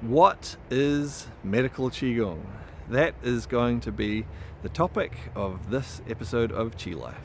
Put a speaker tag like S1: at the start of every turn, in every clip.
S1: What is Medical Qigong? That is going to be the topic of this episode of Chi Life.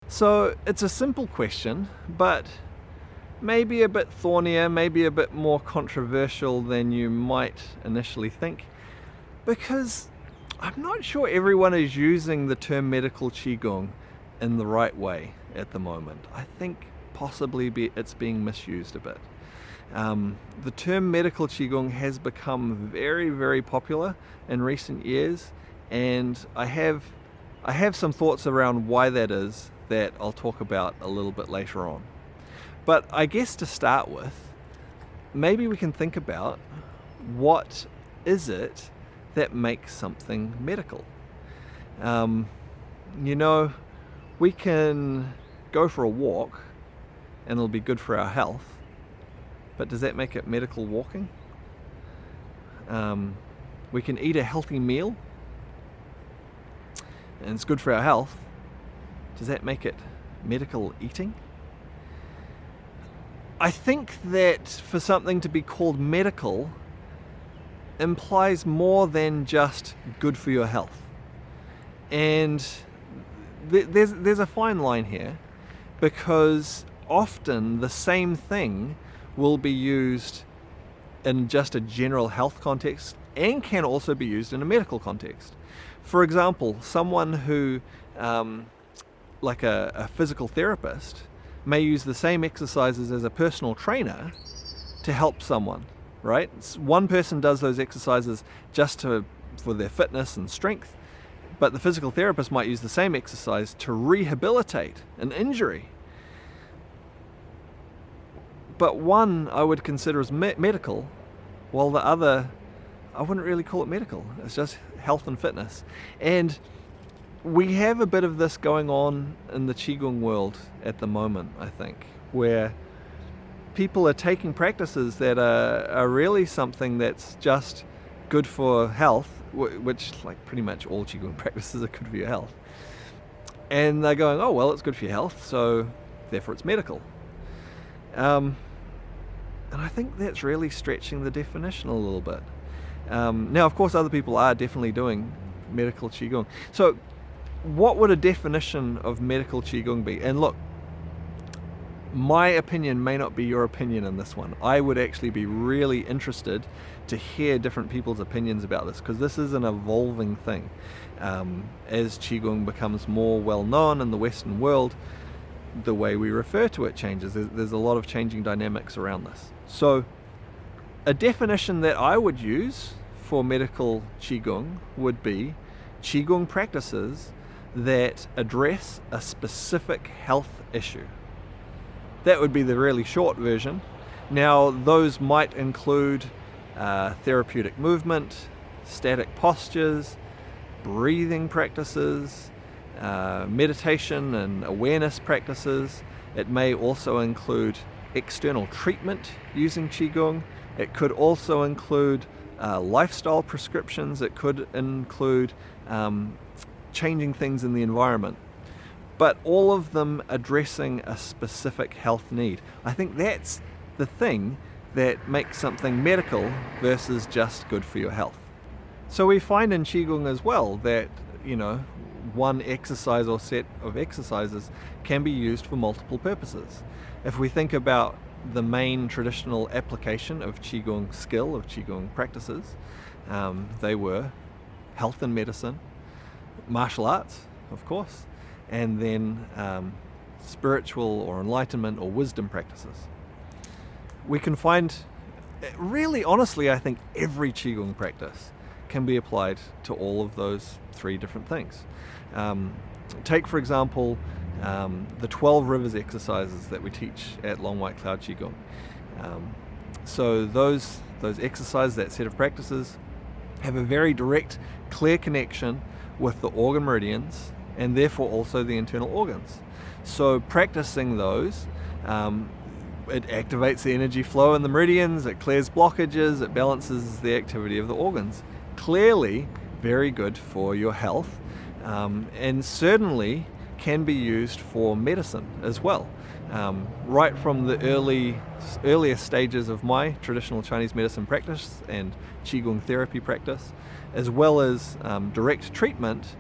S1: So it's a simple question, but maybe a bit thornier, maybe a bit more controversial than you might initially think, because I'm not sure everyone is using the term Medical Qigong in the right way at the moment. I think possibly it's being misused a bit. The term Medical Qigong has become very, very popular in recent years, and I have some thoughts around why that is that I'll talk about a little bit later on. But I guess to start with, maybe we can think about what is it that makes something medical. We can go for a walk and it'll be good for our health, but does that make it medical walking? We can eat a healthy meal and it's good for our health. Does that make it medical eating? I think that for something to be called medical implies more than just good for your health. And there's a fine line here, because often the same thing will be used in just a general health context and can also be used in a medical context. For example, someone who, like a physical therapist, may use the same exercises as a personal trainer to help someone, right? One person does those exercises just for their fitness and strength, but the physical therapist might use the same exercise to rehabilitate an injury. But one I would consider as medical, while the other, I wouldn't really call it medical. It's just health and fitness. And we have a bit of this going on in the Qigong world at the moment, I think, where people are taking practices that are really something that's just good for health, which, like, pretty much all Qigong practices are good for your health. And they're going, oh, well, it's good for your health, so therefore it's medical. And I think that's really stretching the definition a little bit. Now, of course, other people are definitely doing Medical Qigong. So what would a definition of Medical Qigong be? And look, my opinion may not be your opinion in this one. I would actually be really interested to hear different people's opinions about this, because this is an evolving thing. As Qigong becomes more well known in the Western world, the way we refer to it changes. There's a lot of changing dynamics around this. So a definition that I would use for Medical Qigong would be Qigong practices that address a specific health issue. That would be the really short version. Now, those might include therapeutic movement, static postures, breathing practices, meditation and awareness practices. It may also include external treatment using Qigong. It could also include lifestyle prescriptions. It could include changing things in the environment. But all of them addressing a specific health need. I think that's the thing that makes something medical versus just good for your health. So we find in Qigong as well that, one exercise or set of exercises can be used for multiple purposes. If we think about the main traditional application of Qigong skill, of Qigong practices, they were health and medicine, martial arts, of course, and then spiritual or enlightenment or wisdom practices. We can find, really honestly, I think every Qigong practice can be applied to all of those three different things. Take, for example, the 12 rivers exercises that we teach at Long White Cloud Qigong. So those exercises, that set of practices, have a very direct, clear connection with the organ meridians and therefore also the internal organs. So practicing those, it activates the energy flow in the meridians, it clears blockages, it balances the activity of the organs. Clearly very good for your health, and certainly can be used for medicine as well. Right from the earliest stages of my traditional Chinese medicine practice and Qigong therapy practice, as well as direct treatment,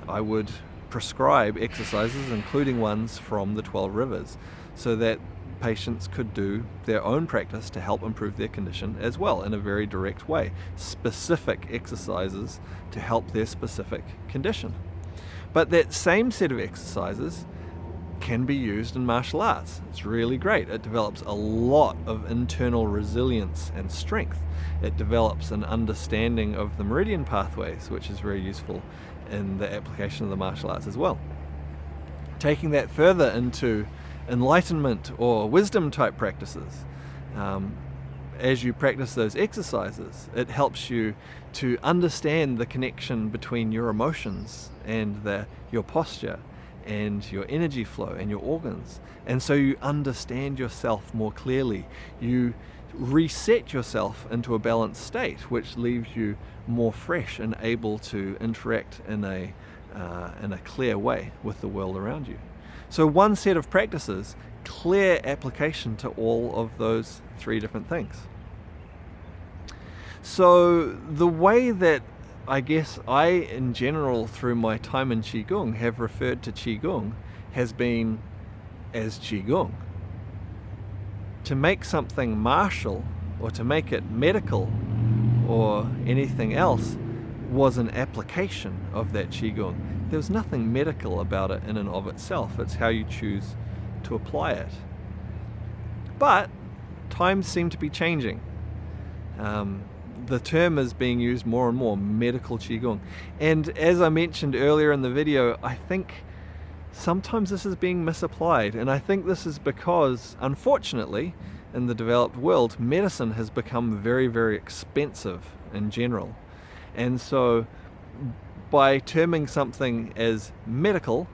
S1: I would prescribe exercises, including ones from the 12 rivers, so that patients could do their own practice to help improve their condition as well in a very direct way. Specific exercises to help their specific condition. But that same set of exercises can be used in martial arts. It's really great. It develops a lot of internal resilience and strength. It develops an understanding of the meridian pathways, which is very useful in the application of the martial arts as well. Taking that further into enlightenment or wisdom type practices, as you practice those exercises, it helps you to understand the connection between your emotions and your posture and your energy flow and your organs. And so you understand yourself more clearly. You reset yourself into a balanced state, which leaves you more fresh and able to interact in a clear way with the world around you. So one set of practices, clear application to all of those three different things. So the way that I guess I, in general, through my time in Qigong, have referred to Qigong has been as Qigong. To make something martial or to make it medical or anything else was an application of that Qigong. There was nothing medical about it in and of itself. It's how you choose to apply it. But times seem to be changing. The term is being used more and more, medical Qigong. And as I mentioned earlier in the video, I think sometimes this is being misapplied. And I think this is because, unfortunately, in the developed world, medicine has become very, very expensive in general. And so by terming something as medical,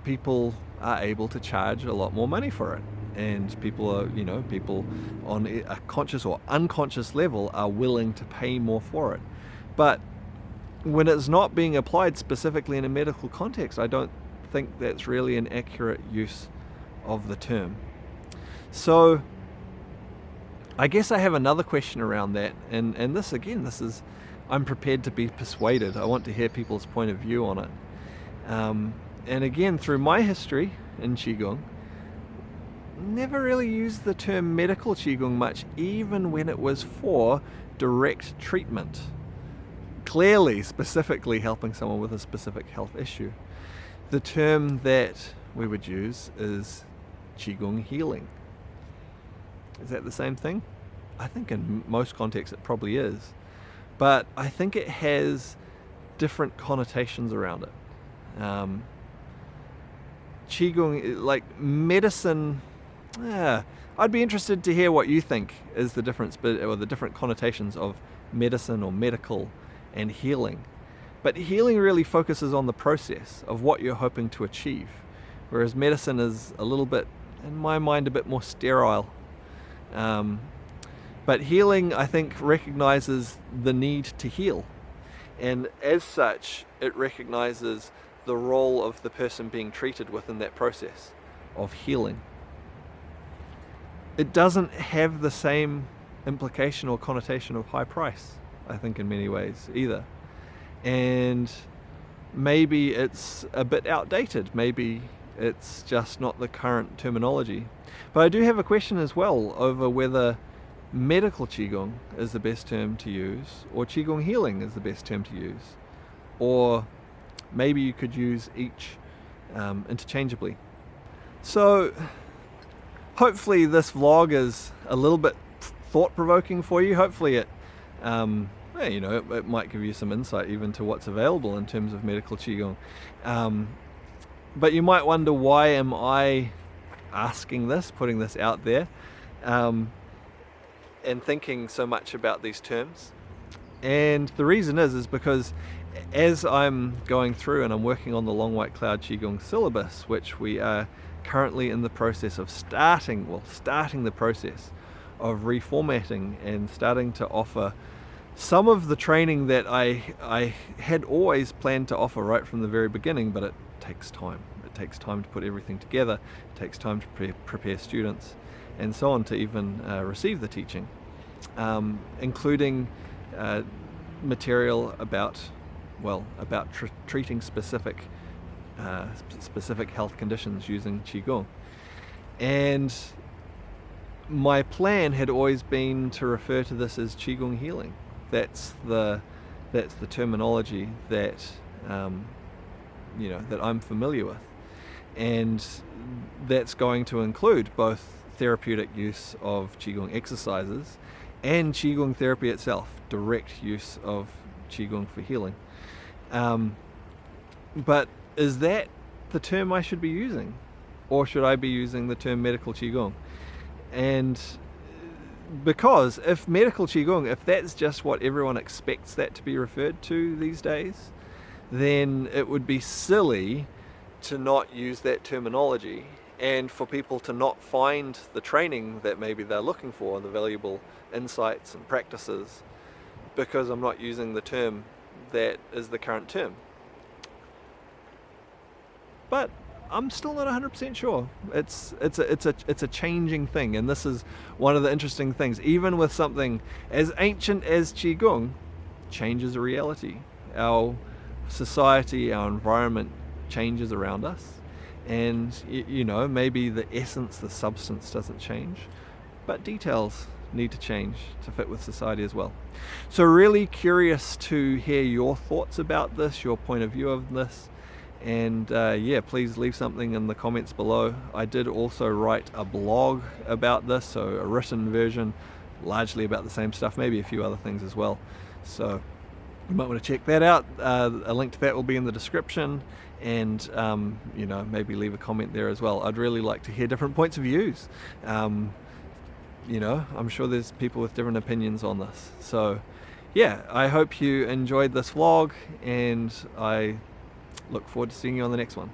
S1: people are able to charge a lot more money for it. And people on a conscious or unconscious level are willing to pay more for it. But when it's not being applied specifically in a medical context, I don't think that's really an accurate use of the term. So I guess I have another question around that, and this is, I'm prepared to be persuaded. I want to hear people's point of view on it. And again, through my history in Qigong, never really used the term medical Qigong much, even when it was for direct treatment. Clearly, specifically helping someone with a specific health issue. The term that we would use is Qigong healing. Is that the same thing? I think in most contexts it probably is. But I think it has different connotations around it. Qigong, like medicine, I'd be interested to hear what you think is the difference, or the different connotations of medicine or medical and healing. But healing really focuses on the process of what you're hoping to achieve, whereas medicine is a little bit, in my mind, a bit more sterile. But healing, I think, recognizes the need to heal. And as such, it recognizes the role of the person being treated within that process of healing. It doesn't have the same implication or connotation of high price, I think, in many ways either. And maybe it's a bit outdated. Maybe it's just not the current terminology. But I do have a question as well over whether medical Qigong is the best term to use, or Qigong healing is the best term to use. Or maybe you could use each interchangeably. So hopefully this vlog is a little bit thought-provoking for you. Hopefully it might give you some insight even to what's available in terms of medical Qigong. But you might wonder, why am I asking this, putting this out there, and thinking so much about these terms? And the reason is because as I'm going through and I'm working on the Long White Cloud Qigong syllabus, which we are currently in the process of starting the process of reformatting and starting to offer some of the training that I had always planned to offer right from the very beginning, but it takes time. It takes time to put everything together. It takes time to prepare students and so on to even receive the teaching, including material about treating specific health conditions using Qigong. And my plan had always been to refer to this as Qigong healing. That's the terminology that that I'm familiar with, and that's going to include both therapeutic use of Qigong exercises and Qigong therapy itself, direct use of Qigong for healing. But is that the term I should be using? Or should I be using the term Medical Qigong? And because if Medical Qigong, if that's just what everyone expects that to be referred to these days, then it would be silly to not use that terminology, and for people to not find the training that maybe they're looking for, the valuable insights and practices, because I'm not using the term that is the current term. But I'm still not 100% sure. It's a changing thing, and this is one of the interesting things. Even with something as ancient as Qigong, change is a reality. Our society, our environment changes around us, and maybe the essence, the substance doesn't change, but details need to change to fit with society as well. So really curious to hear your thoughts about this, your point of view of this. And please leave something in the comments below. I did also write a blog about this, so a written version, largely about the same stuff, maybe a few other things as well. So you might want to check that out. A link to that will be in the description, and maybe leave a comment there as well. I'd really like to hear different points of views. I'm sure there's people with different opinions on this. So yeah, I hope you enjoyed this vlog, and I look forward to seeing you on the next one.